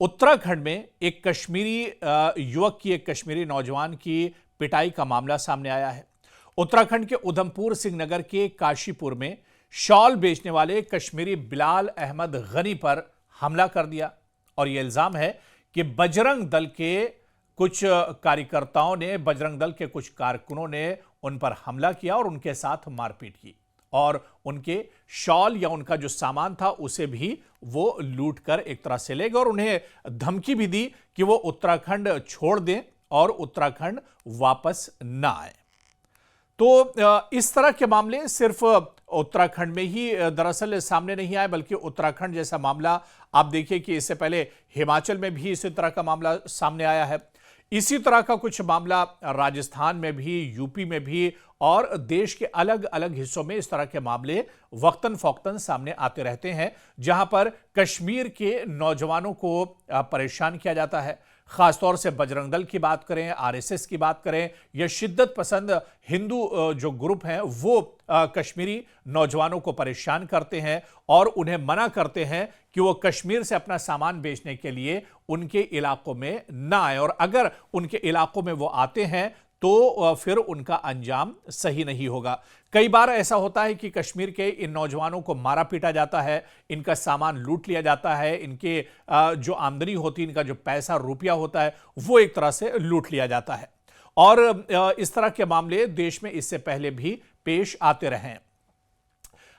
उत्तराखंड में एक कश्मीरी युवक की, एक कश्मीरी नौजवान की पिटाई का मामला सामने आया है। उत्तराखंड के उधमपुर सिंह नगर के काशीपुर में शॉल बेचने वाले कश्मीरी बिलाल अहमद गनी पर हमला कर दिया और यह इल्जाम है कि बजरंग दल के कुछ कार्यकर्ताओं ने, बजरंग दल के कुछ कारकुनों ने उन पर हमला किया और उनके साथ मारपीट की और उनके शॉल या उनका जो सामान था उसे भी वो लूट कर एक तरह से ले गए और उन्हें धमकी भी दी कि वो उत्तराखंड छोड़ दें और उत्तराखंड वापस ना आए। तो इस तरह के मामले सिर्फ उत्तराखंड में ही दरअसल सामने नहीं आए, बल्कि उत्तराखंड जैसा मामला आप देखिए कि इससे पहले हिमाचल में भी इसी तरह का मामला सामने आया है। इसी तरह का कुछ मामला राजस्थान में भी, यूपी में भी और देश के अलग अलग हिस्सों में इस तरह के मामले वक्तन फौक्तन सामने आते रहते हैं, जहां पर कश्मीर के नौजवानों को परेशान किया जाता है। खासतौर से बजरंग दल की बात करें, आरएसएस की बात करें या शिद्दत पसंद हिंदू जो ग्रुप हैं वो कश्मीरी नौजवानों को परेशान करते हैं और उन्हें मना करते हैं कि वो कश्मीर से अपना सामान बेचने के लिए उनके इलाकों में ना आए और अगर उनके इलाकों में वो आते हैं तो फिर उनका अंजाम सही नहीं होगा। कई बार ऐसा होता है कि कश्मीर के इन नौजवानों को मारा पीटा जाता है, इनका सामान लूट लिया जाता है, इनके जो आमदनी होती है, इनका जो पैसा रुपया होता है वो एक तरह से लूट लिया जाता है और इस तरह के मामले देश में इससे पहले भी पेश आते रहे हैं।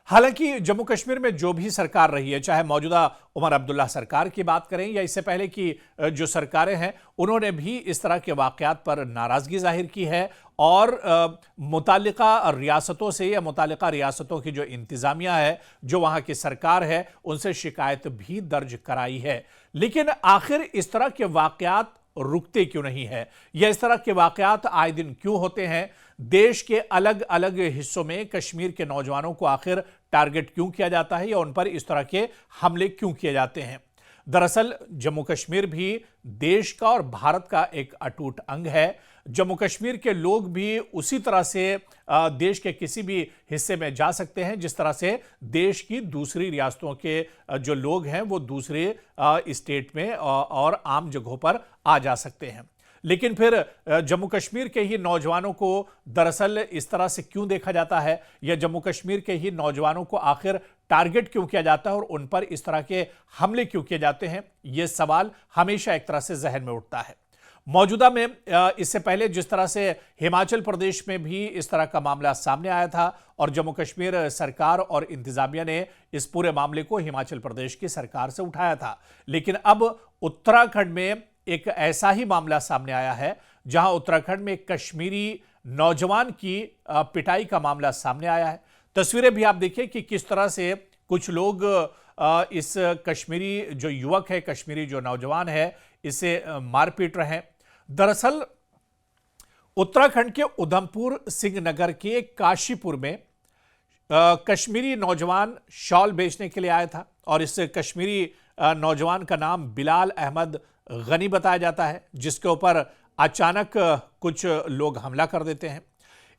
हालांकि जम्मू कश्मीर में जो भी सरकार रही है, चाहे मौजूदा उमर अब्दुल्ला सरकार की बात करें या इससे पहले की जो सरकारें हैं, उन्होंने भी इस तरह के वाकयात पर नाराजगी जाहिर की है और मुतालिका रियासतों से या मुतालिका रियासतों की जो इंतजामिया है, जो वहां की सरकार है, उनसे शिकायत भी दर्ज कराई है। लेकिन आखिर इस तरह के वाकयात रुकते क्यों नहीं है या इस तरह के वाकयात आए दिन क्यों होते हैं? देश के अलग अलग हिस्सों में कश्मीर के नौजवानों को आखिर टारगेट क्यों किया जाता है या उन पर इस तरह के हमले क्यों किए जाते हैं? दरअसल जम्मू कश्मीर भी देश का और भारत का एक अटूट अंग है। जम्मू कश्मीर के लोग भी उसी तरह से देश के किसी भी हिस्से में जा सकते हैं जिस तरह से देश की दूसरी रियासतों के जो लोग हैं वो दूसरे स्टेट में और आम जगहों पर आ जा सकते हैं। लेकिन फिर जम्मू कश्मीर के ही नौजवानों को दरअसल इस तरह से क्यों देखा जाता है या जम्मू कश्मीर के ही नौजवानों को आखिर टारगेट क्यों किया जाता है और उन पर इस तरह के हमले क्यों किए जाते हैं? यह सवाल हमेशा एक तरह से जहन में उठता है। मौजूदा में इससे पहले जिस तरह से हिमाचल प्रदेश में भी इस तरह का मामला सामने आया था और जम्मू कश्मीर सरकार और इंतजामिया ने इस पूरे मामले को हिमाचल प्रदेश की सरकार से उठाया था, लेकिन अब उत्तराखंड में एक ऐसा ही मामला सामने आया है जहां उत्तराखंड में एक कश्मीरी नौजवान की पिटाई का मामला सामने आया है। तस्वीरें भी आप देखिए कि किस तरह से कुछ लोग इस कश्मीरी जो युवक है, कश्मीरी जो नौजवान है, इसे मार पीट रहे हैं। दरअसल उत्तराखंड के उधमपुर सिंह नगर के काशीपुर में कश्मीरी नौजवान शॉल बेचने के लिए आया था और इस कश्मीरी नौजवान का नाम बिलाल अहमद गनी बताया जाता है, जिसके ऊपर अचानक कुछ लोग हमला कर देते हैं।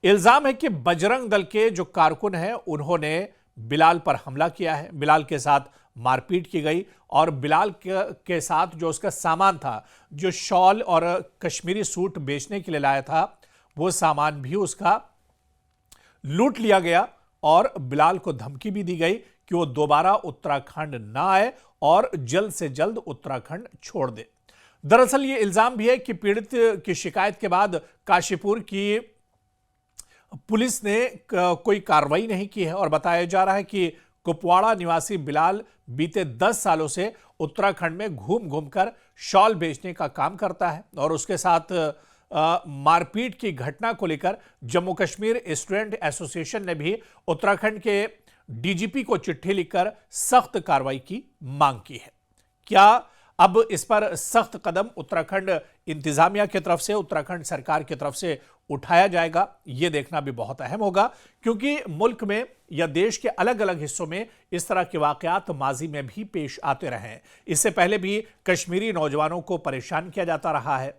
इल्जाम है कि बजरंग दल के जो कारकुन हैं उन्होंने बिलाल पर हमला किया है, बिलाल के साथ मारपीट की गई और बिलाल के साथ जो उसका सामान था, जो शॉल और कश्मीरी सूट बेचने के लिए लाया था, वो सामान भी उसका लूट लिया गया और बिलाल को धमकी भी दी गई कि वो दोबारा उत्तराखंड ना आए और जल्द से जल्द उत्तराखंड छोड़ दे। दरअसल ये इल्जाम भी है कि पीड़ित की शिकायत के बाद काशीपुर की पुलिस ने कोई कार्रवाई नहीं की है और बताया जा रहा है कि कुपवाड़ा निवासी बिलाल बीते 10 सालों से उत्तराखंड में घूम घूमकर शॉल बेचने का काम करता है और उसके साथ मारपीट की घटना को लेकर जम्मू कश्मीर स्टूडेंट एसोसिएशन ने भी उत्तराखंड के डीजीपी को चिट्ठी लिखकर सख्त कार्रवाई की मांग की है। क्या अब इस पर सख्त कदम उत्तराखंड इंतजामिया की तरफ से, उत्तराखंड सरकार की तरफ से उठाया जाएगा? यह देखना भी बहुत अहम होगा, क्योंकि मुल्क में या देश के अलग अलग हिस्सों में इस तरह के वाकयात माजी में भी पेश आते रहे हैं। इससे पहले भी कश्मीरी नौजवानों को परेशान किया जाता रहा है।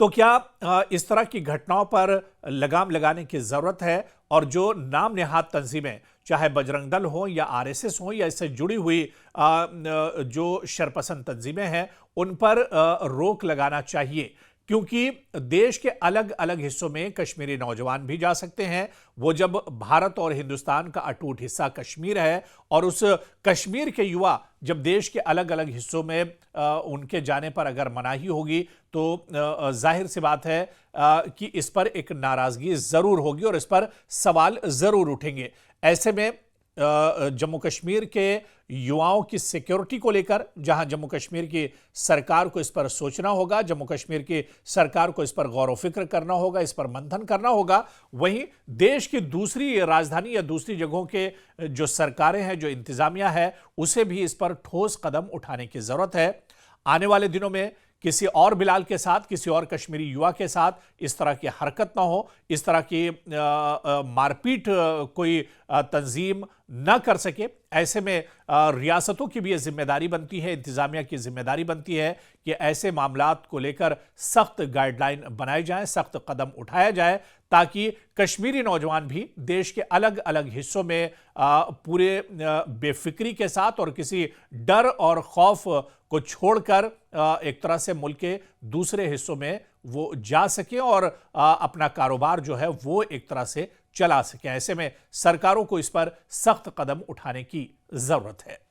तो क्या इस तरह की घटनाओं पर लगाम लगाने की जरूरत है और जो नाम नेहाद तंजीमें, चाहे बजरंग दल हो या आरएसएस हो या इससे जुड़ी हुई जो शरपसंद तंजीमें हैं, उन पर रोक लगाना चाहिए, क्योंकि देश के अलग अलग हिस्सों में कश्मीरी नौजवान भी जा सकते हैं। वो जब भारत और हिंदुस्तान का अटूट हिस्सा कश्मीर है और उस कश्मीर के युवा जब देश के अलग अलग हिस्सों में उनके जाने पर अगर मनाही होगी तो जाहिर सी बात है कि इस पर एक नाराजगी जरूर होगी और इस पर सवाल जरूर उठेंगे। ऐसे में जम्मू कश्मीर के युवाओं की सिक्योरिटी को लेकर, जहां जम्मू कश्मीर की सरकार को इस पर सोचना होगा, जम्मू कश्मीर की सरकार को इस पर गौर व फिक्र करना होगा, इस पर मंथन करना होगा, वहीं देश की दूसरी राजधानी या दूसरी जगहों के जो सरकारें हैं, जो इंतजामिया है, उसे भी इस पर ठोस कदम उठाने की जरूरत है। आने वाले दिनों में किसी और बिलाल के साथ, किसी और कश्मीरी युवा के साथ इस तरह की हरकत ना हो, इस तरह की मारपीट कोई तंजीम न कर सके। ऐसे में रियासतों की भी ये जिम्मेदारी बनती है, इंतजामिया की जिम्मेदारी बनती है कि ऐसे मामलात को लेकर सख्त गाइडलाइन बनाई जाए, सख्त कदम उठाया जाए, ताकि कश्मीरी नौजवान भी देश के अलग अलग हिस्सों में पूरे बेफिक्री के साथ और किसी डर और खौफ को छोड़कर एक तरह से मुल्क के दूसरे हिस्सों में वो जा सके और अपना कारोबार जो है वो एक तरह से चला सके। ऐसे में सरकारों को इस पर सख्त कदम उठाने की जरूरत है।